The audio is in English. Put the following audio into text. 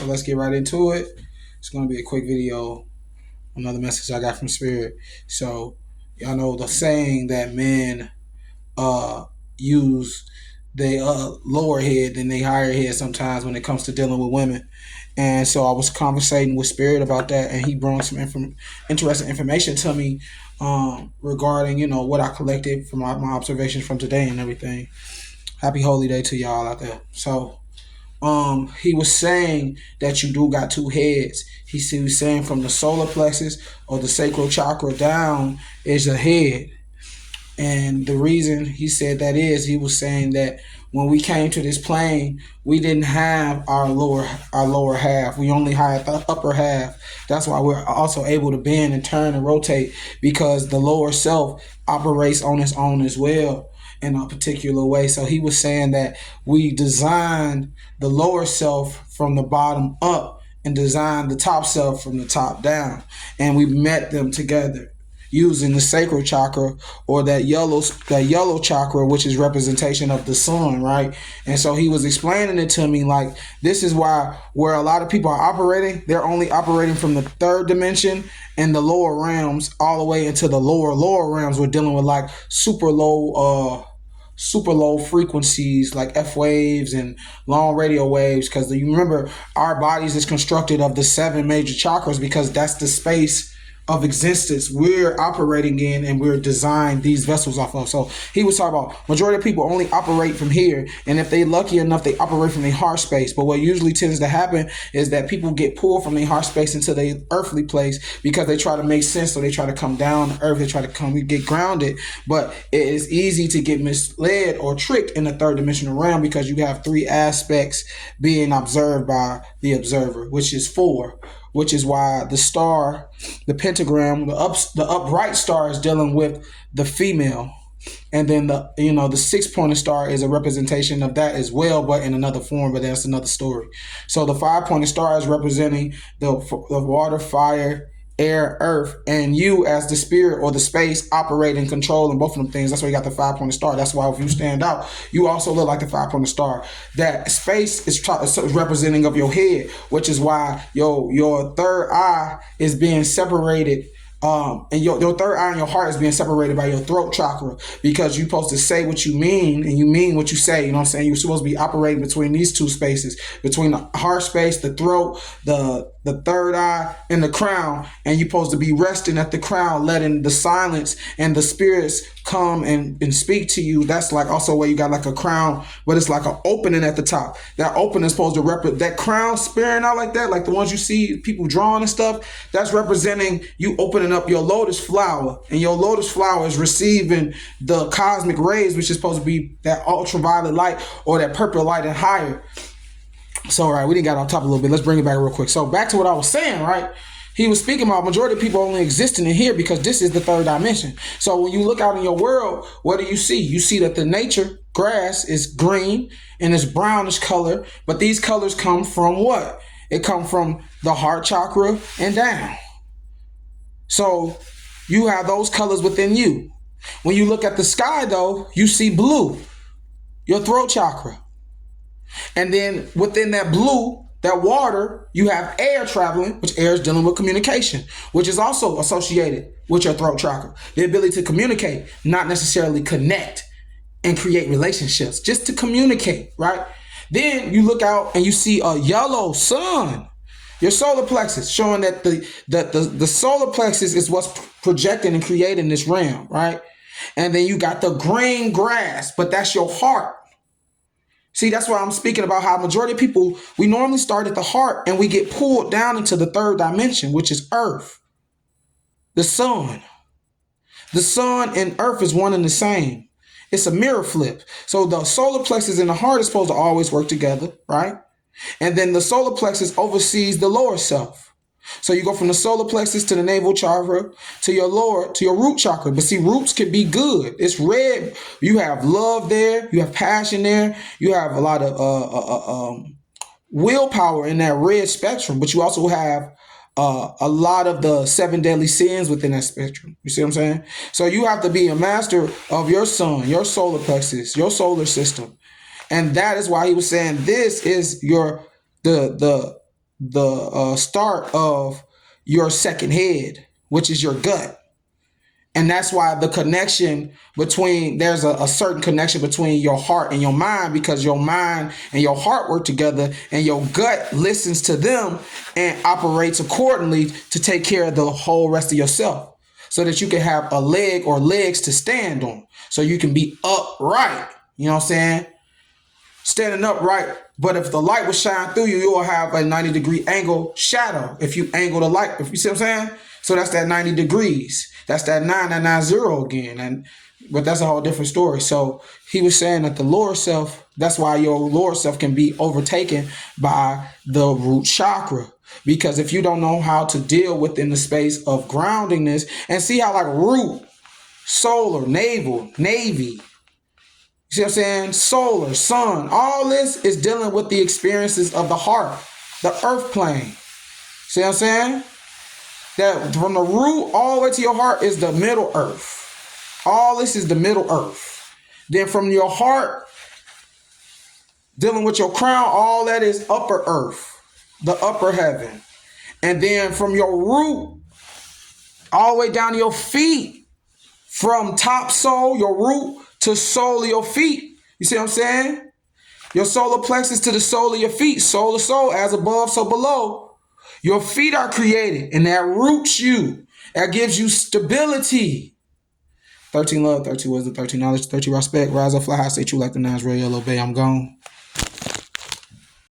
So let's get right into it. It's going to be a quick video. Another message I got from Spirit. So y'all know the saying that men use they lower head than they higher head sometimes when it comes to dealing with women. And so I was conversating with Spirit about that, and he brought some interesting information to me regarding what I collected from my observations from today and everything. Happy Holy Day to y'all out there. So he was saying that you do got two heads. He was saying from the solar plexus or the sacral chakra down is a head. And the reason he said that is he was saying that when we came to this plane, we didn't have our lower half. We only had the upper half. That's why we're also able to bend and turn and rotate, because the lower self operates on its own as well in a particular way. So he was saying that we designed the lower self from the bottom up and designed the top self from the top down, and we met them together using the sacral chakra, or that yellow chakra, which is representation of the sun, right? And so he was explaining it to me like, this is why where a lot of people are operating, they're only operating from the third dimension and the lower realms all the way into the lower realms. We're dealing with like super low frequencies like F waves and long radio waves, because you remember our bodies is constructed of the 7 major chakras, because that's the space of existence we're operating in and we're designed these vessels off of. So he was talking about majority of people only operate from here, and if they lucky enough they operate from their heart space. But what usually tends to happen is that people get pulled from their heart space into their earthly place because they try to make sense, so they try to come down to earth, they try to come and get grounded. But it is easy to get misled or tricked in the third dimensional realm, because you have 3 aspects being observed by the observer, which is 4, which is why the star, the pentagram, the upright star is dealing with the female. And then the 6-pointed star is a representation of that as well, but in another form, but that's another story. So the 5-pointed star is representing the water, fire, air, earth, and you as the spirit or the space operate and control in both of them things. That's why you got the 5-pointed star. That's why if you stand out, you also look like the 5-pointed star. That space is representing of your head, which is why your third eye is being separated. And your third eye and your heart is being separated by your throat chakra, because you're supposed to say what you mean and you mean what you say. You know what I'm saying? You're supposed to be operating between these 2 spaces, between the heart space, the throat, the third eye, and the crown. And you're supposed to be resting at the crown, letting the silence and the spirits come and speak to you. That's like also where you got like a crown, but it's like an opening at the top. That opening is supposed to represent that crown spearing out like that, like the ones you see people drawing and stuff. That's representing you opening up your lotus flower, and your lotus flower is receiving the cosmic rays, which is supposed to be that ultraviolet light or that purple light and higher. So, all right, we didn't got on top a little bit. Let's bring it back real quick. So back to what I was saying, right? He was speaking about majority of people only existing in here because this is the third dimension. So when you look out in your world, what do you see? You see that the nature grass is green and it's brownish color, but these colors come from what? It come from the heart chakra and down. So you have those colors within you. When you look at the sky, though, you see blue, your throat chakra. And then within that blue, that water, you have air traveling, which air is dealing with communication, which is also associated with your throat chakra. The ability to communicate, not necessarily connect and create relationships, just to communicate, right? Then you look out and you see a yellow sun, your solar plexus, showing that the solar plexus is what's projecting and creating this realm, right? And then you got the green grass, but that's your heart. See, that's why I'm speaking about how majority of people, we normally start at the heart and we get pulled down into the third dimension, which is earth, the sun. The sun and earth is one and the same. It's a mirror flip. So the solar plexus and the heart is supposed to always work together, right? And then the solar plexus oversees the lower self. So you go from the solar plexus to the navel chakra to your root chakra. But see, roots can be good. It's red. You have love there. You have passion there. You have a lot of willpower in that red spectrum. But you also have a lot of the 7 deadly sins within that spectrum. You see what I'm saying? So you have to be a master of your sun, your solar plexus, your solar system. And that is why he was saying this is the the start of your second head, which is your gut. And that's why the connection between, there's a certain connection between your heart and your mind, because your mind and your heart work together, and your gut listens to them and operates accordingly to take care of the whole rest of yourself, so that you can have a leg or legs to stand on, so you can be upright. You know what I'm saying? Standing upright. But if the light will shine through you, you will have a 90-degree angle shadow. If you angle the light, if you see what I'm saying? So that's that 90 degrees. That's that 9'z again. But that's a whole different story. So he was saying that the lower self, that's why your lower self can be overtaken by the root chakra. Because if you don't know how to deal within the space of groundingness, and see how like root, solar, navel, navy, you see what I'm saying? Solar, sun, all this is dealing with the experiences of the heart, the earth plane. See what I'm saying? That from the root all the way to your heart is the middle earth. All this is the middle earth. Then from your heart, dealing with your crown, all that is upper earth, the upper heaven. And then from your root, all the way down to your feet, from top sole, your root, to sole of your feet. You see what I'm saying? Your solar plexus to the sole of your feet. Soul to soul, as above, so below. Your feet are created, and that roots you. That gives you stability. 13 love, 13 wisdom, 13 knowledge, 13 respect. Rise up, fly high, stay true like the 9'z radio. Little Bay, I'm gone.